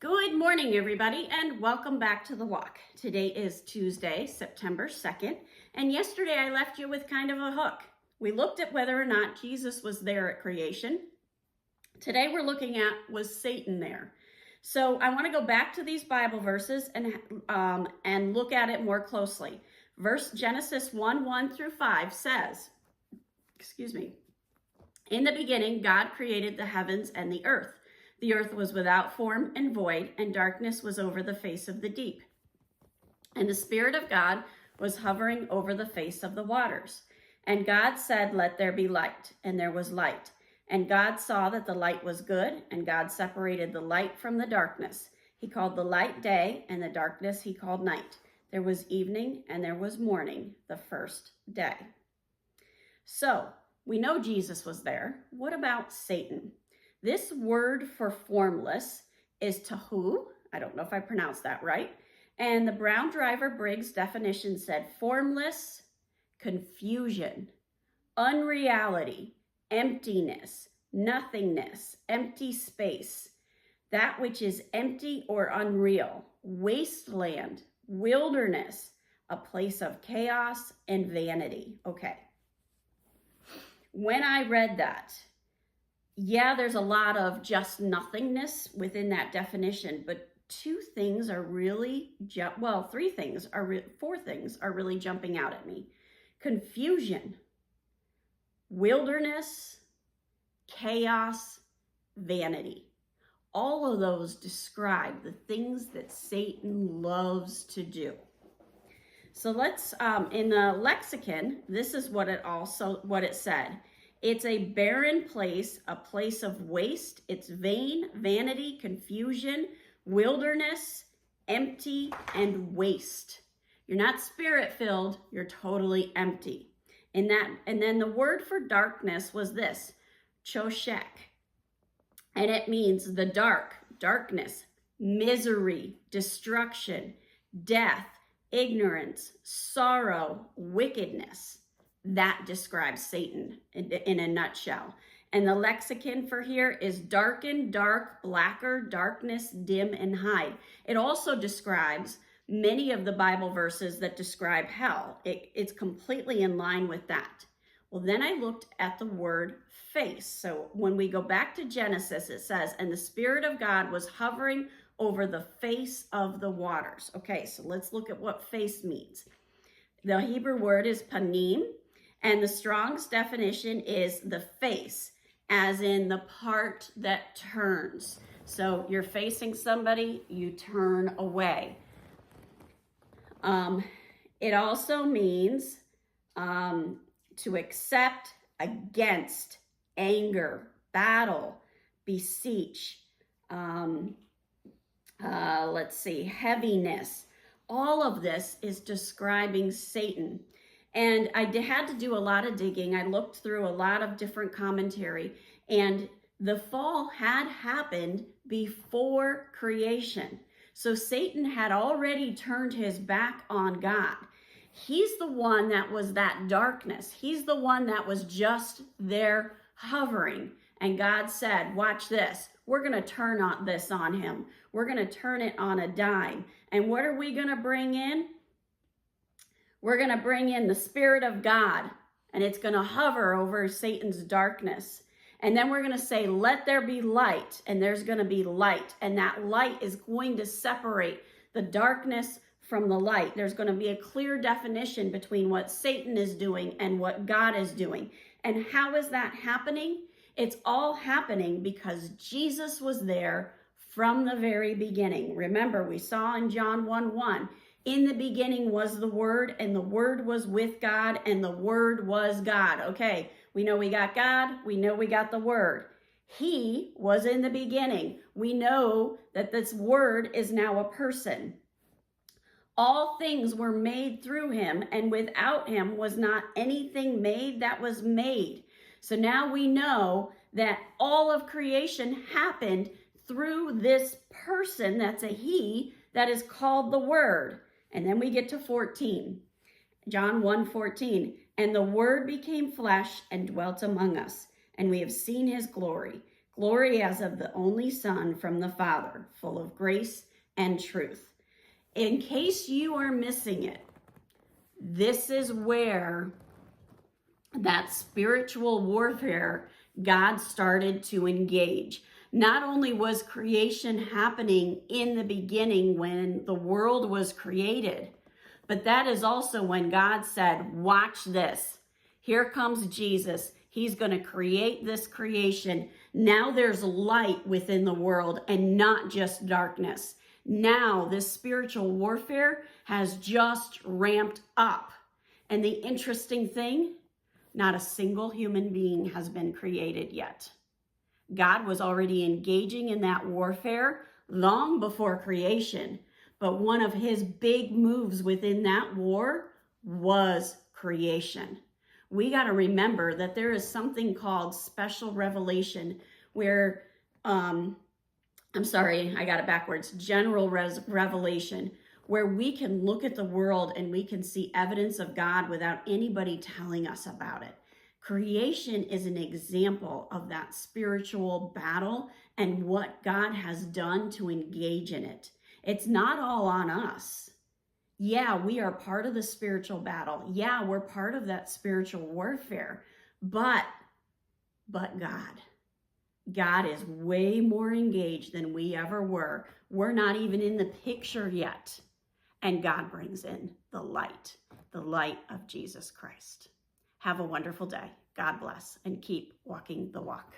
Good morning, everybody, and welcome back to The Walk. Today is Tuesday, September 2nd, and yesterday I left you with kind of a hook. We looked at whether or not Jesus was there at creation. Today we're looking at, was Satan there? So I want to go back to these Bible verses and look at it more closely. Genesis 1 through 5 says, in the beginning, God created the heavens and the earth. The earth was without form and void, and darkness was over the face of the deep. And the Spirit of God was hovering over the face of the waters. And God said, "Let there be light," and there was light. And God saw that the light was good, and God separated the light from the darkness. He called the light day, and the darkness he called night. There was evening, and there was morning, the first day. So, we know Jesus was there. What about Satan? This word for formless is tahu. I don't know if I pronounced that right. And the Brown Driver Briggs definition said formless, confusion, unreality, emptiness, nothingness, empty space, that which is empty or unreal, wasteland, wilderness, a place of chaos and vanity. Okay. When I read that, yeah, there's a lot of just nothingness within that definition, but four things are really jumping out at me. Confusion, wilderness, chaos, vanity. All of those describe the things that Satan loves to do. So let's, in the lexicon, this is what it said. It's a barren place, a place of waste. It's vain, vanity, confusion, wilderness, empty, and waste. You're not spirit-filled, you're totally empty. And then the word for darkness was this, choshek. And it means the darkness, misery, destruction, death, ignorance, sorrow, wickedness. That describes Satan in a nutshell. And the lexicon for here is darken, dark, blacker, darkness, dim, and hide. It also describes many of the Bible verses that describe hell. It's completely in line with that. Well, then I looked at the word face. So when we go back to Genesis, it says, and the Spirit of God was hovering over the face of the waters. Okay, so let's look at what face means. The Hebrew word is panim. And the Strong's definition is the face, as in the part that turns. So you're facing somebody, you turn away. It also means to accept, against, anger, battle, beseech, heaviness. All of this is describing Satan. And I had to do a lot of digging. I looked through a lot of different commentary, and the fall had happened before creation. So Satan had already turned his back on God. He's the one that was that darkness. He's the one that was just there hovering. And God said, watch this. We're going to turn this on him. We're going to turn it on a dime. And what are we going to bring in? We're going to bring in the Spirit of God, and it's going to hover over Satan's darkness. And then we're going to say, let there be light, and there's going to be light. And that light is going to separate the darkness from the light. There's going to be a clear definition between what Satan is doing and what God is doing. And how is that happening? It's all happening because Jesus was there from the very beginning. Remember, we saw in John 1:1, in the beginning was the Word, and the Word was with God, and the Word was God. Okay, we know we got God. We know we got the Word. He was in the beginning. We know that this Word is now a person. All things were made through him, and without him was not anything made that was made. So now we know that all of creation happened through this person, that's a he, that is called the Word. And then we get to 14, John 1:14. And the Word became flesh and dwelt among us, and we have seen his glory, glory as of the only Son from the Father, full of grace and truth. In case you are missing it, this is where that spiritual warfare God started to engage. Not only was creation happening in the beginning when the world was created, but that is also when God said, watch this. Here comes Jesus. He's going to create this creation. Now there's light within the world and not just darkness. Now this spiritual warfare has just ramped up. And the interesting thing, not a single human being has been created yet. God was already engaging in that warfare long before creation. But one of his big moves within that war was creation. We got to remember that there is something called special revelation where, I'm sorry, I got it backwards, general revelation, where we can look at the world and we can see evidence of God without anybody telling us about it. Creation is an example of that spiritual battle and what God has done to engage in it. It's not all on us. Yeah, we are part of the spiritual battle. Yeah, we're part of that spiritual warfare. But God. God is way more engaged than we ever were. We're not even in the picture yet. And God brings in the light of Jesus Christ. Have a wonderful day. God bless, and keep walking the walk.